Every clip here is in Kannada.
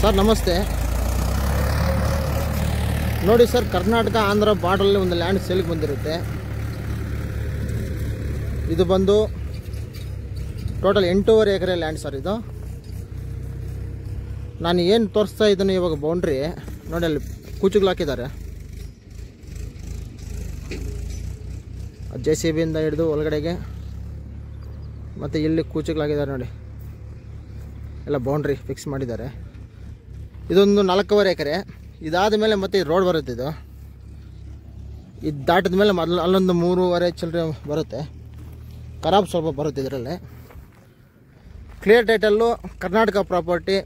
ಸರ್ ನಮಸ್ತೆ. ನೋಡಿ ಸರ್, ಕರ್ನಾಟಕ ಆಂಧ್ರ ಬಾರ್ಡರಲ್ಲಿ ಒಂದು ಲ್ಯಾಂಡ್ ಸೇಲ್ಗೆ ಬಂದಿರುತ್ತೆ. ಇದು ಬಂದು ಟೋಟಲ್ 8.5 ಎಕರೆ ಲ್ಯಾಂಡ್ ಸರ್. ಇದು ನಾನು ಏನು ತೋರಿಸ್ತಾ ಇದ್ದೀನಿ ಇವಾಗ ಬೌಂಡ್ರಿ ನೋಡಿ, ಅಲ್ಲಿ ಕೂಚುಗಳು ಹಾಕಿದ್ದಾರೆ. JCB ಇಂದ ಹಿಡಿದು ಒಳಗಡೆಗೆ ಮತ್ತು ಇಲ್ಲಿ ಕೂಚುಗಳಾಗಿದ್ದಾರೆ ನೋಡಿ, ಎಲ್ಲ ಬೌಂಡ್ರಿ ಫಿಕ್ಸ್ ಮಾಡಿದ್ದಾರೆ. ಇದೊಂದು 4.5 ಎಕರೆ. ಇದಾದ ಮೇಲೆ ಮತ್ತೆ ರೋಡ್ ಬರುತ್ತೆ. ಇದು ದಾಟಿದ ಮೇಲೆ ಮೊದಲು ಅಲ್ಲೊಂದು 3.5 ಚಿಲ್ಲರೆ ಬರುತ್ತೆ. ಖರಾಬ್ ಸ್ವಲ್ಪ ಬರುತ್ತೆ ಇದರಲ್ಲೇ. Clear title, Karnataka property,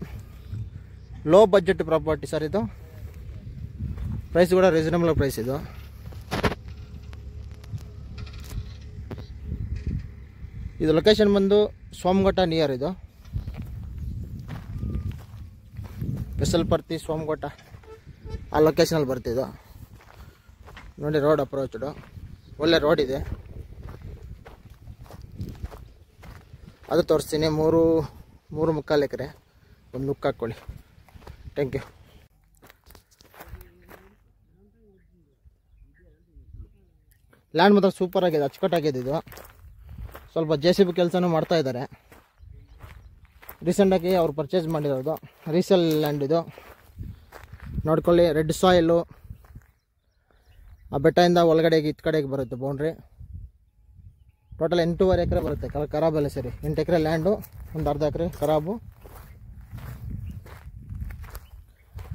low budget property sir. ಇದು ಪ್ರೈಸ್ ಕೂಡ ರೀಸನಬಲ್ ಪ್ರೈಸ್. ಇದು ಲೊಕೇಶನ್ ಬಂದು ಸೋಮಘಟ್ಟ ನಿಯರ್. ಇದು ಬೆಸಲ್ಪರ್ತಿ ಸೋಮಘಟ್ಟ ಆ ಲೊಕೇಶನಲ್ಲಿ ಬರ್ತಿದ್ದು ನೋಡಿ. ರೋಡ್ ಅಪ್ರೋಚ್ಡು, ಒಳ್ಳೆ ರೋಡ್ ಇದೆ. ಅದು ತೋರಿಸ್ತೀನಿ. 3.25 ಎಕರೆ. ಒಂದು ಲುಕ್ ಹಾಕ್ಕೊಳ್ಳಿ. Thank you. ಲ್ಯಾಂಡ್ ಮಾತ್ರ ಸೂಪರ್ ಆಗಿದೆ, ಅಚ್ಚುಕಟ್ಟಾಗಿದೆ. ಇದು ಸ್ವಲ್ಪ JCB ಕೆಲಸನೂ ಮಾಡ್ತಾ ಇದ್ದಾರೆ. ರೀಸೆಂಟಾಗಿ ಅವ್ರು ಪರ್ಚೇಸ್ ಮಾಡಿರೋದು ರೀಸೇಲ್ ಲ್ಯಾಂಡ್. ಇದು ನೋಡ್ಕೊಳ್ಳಿ. ರೆಡ್ ಸಾಯಿಲು, ಆ ಬೆಟ್ಟದಿಂದ ಒಳಗಡೆಗೆ ಇತ್ತ ಕಡೆಗೆ ಬರುತ್ತೆ ಬೌಂಡ್ರಿ. ಟೋಟಲ್ 8.5 ಎಕರೆ ಬರುತ್ತೆ. ಖರಾಬೆಲ್ಲ ಸರಿ. 8 ಎಕರೆ ಲ್ಯಾಂಡು, ಒಂದು ಅರ್ಧ ಎಕರೆ ಖರಾಬು,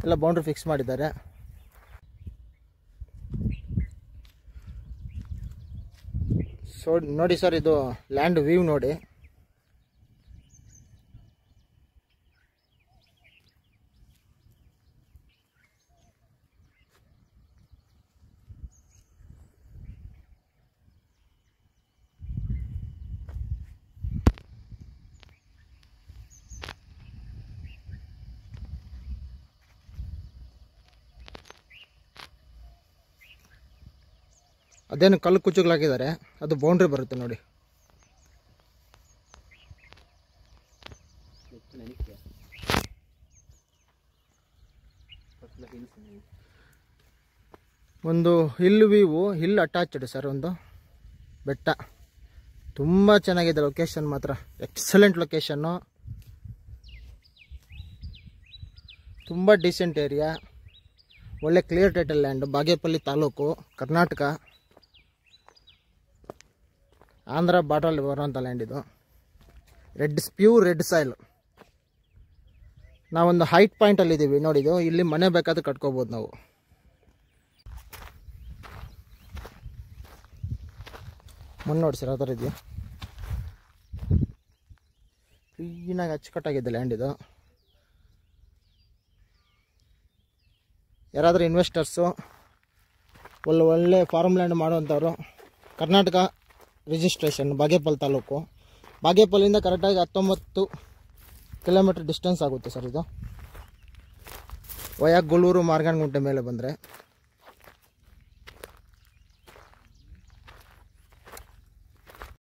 ಎಲ್ಲ ಬೌಂಡ್ರಿ ಫಿಕ್ಸ್ ಮಾಡಿದ್ದಾರೆ. ಸೊ ನೋಡಿ ಸರ್, ಇದು ಲ್ಯಾಂಡ್ ವ್ಯೂ ನೋಡಿ. ಅದೇನು ಕಲ್ಲು ಕುಚ್ಚುಗಳಾಕಿದ್ದಾರೆ, ಅದು ಬೌಂಡ್ರಿ ಬರುತ್ತೆ ನೋಡಿ. ಒಂದು hill view, hill attached sir. ಒಂದು ಬೆಟ್ಟ ತುಂಬ ಚೆನ್ನಾಗಿದೆ. ಲೊಕೇಶನ್ ಮಾತ್ರ ಎಕ್ಸಲೆಂಟ್ ಲೊಕೇಶನ್ನು, ತುಂಬ ಡೀಸೆಂಟ್ ಏರಿಯಾ, ಒಳ್ಳೆ clear title land. Bagepalli taluk, Karnataka Andhra ಬಾರ್ಡರಲ್ಲಿ ಬರುವಂಥ ಲ್ಯಾಂಡ್. ಇದು ಪ್ಯೂರ್ ರೆಡ್ ಸಾಯಿಲ್. ನಾವೊಂದು ಹೈಟ್ ಪಾಯಿಂಟಲ್ಲಿ ಇದ್ದೀವಿ ನೋಡಿ. ಇದು ಇಲ್ಲಿ ಮನೆ ಬೇಕಾದ್ರೆ ಕಟ್ಕೋಬೋದು ನಾವು. ಮಣ್ಣು ನೋಡಿ ಸರ್, ಆ ಥರ ಇದೆಯಾ. ಕ್ಲೀನಾಗಿ ಅಚ್ಚುಕಟ್ಟಾಗಿದೆ ಲ್ಯಾಂಡ್. ಇದು ಯಾರಾದರೂ ಇನ್ವೆಸ್ಟರ್ಸು, ಒಳ್ಳೆ ಫಾರ್ಮ್ ಲ್ಯಾಂಡ್ ಮಾಡುವಂಥವ್ರು, ಕರ್ನಾಟಕ ರಿಜಿಸ್ಟ್ರೇಷನ್, ಬಾಗೇಪಲ್ಲಿ ತಾಲೂಕು. ಬಾಗೇಪಲ್ಲಿಂದ ಕರೆಕ್ಟಾಗಿ 19 ಕಿಲೋಮೀಟರ್ ಡಿಸ್ಟೆನ್ಸ್ ಆಗುತ್ತೆ ಸರ್. ಇದು ವಯಾ ಗೂಳೂರು ಮಾರ್ಗನಗುಂಟೆ ಮೇಲೆ ಬಂದರೆ